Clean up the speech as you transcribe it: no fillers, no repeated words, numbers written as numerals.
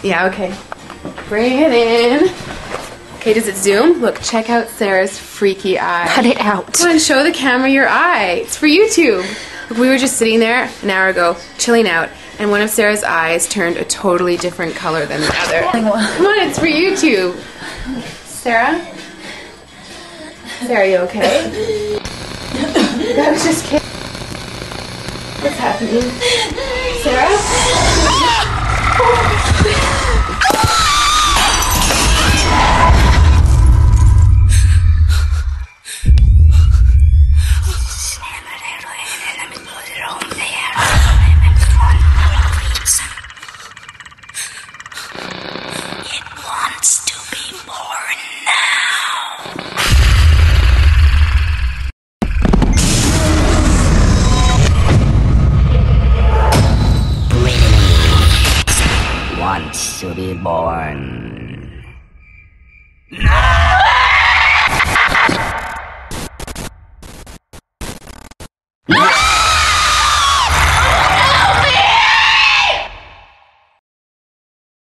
Yeah, okay. Bring it in. Okay, does it zoom? Look, check out Sarah's freaky eye. Cut it out. Come on, show the camera your eye. It's for YouTube. Look, we were just sitting there an hour ago, chilling out, and one of Sarah's eyes turned a totally different color than the other. Come on, it's for YouTube. Sarah? Sarah, are you okay? I was just kidding. What's happening? Sarah? It wants to be born now. Brittany wants to be born.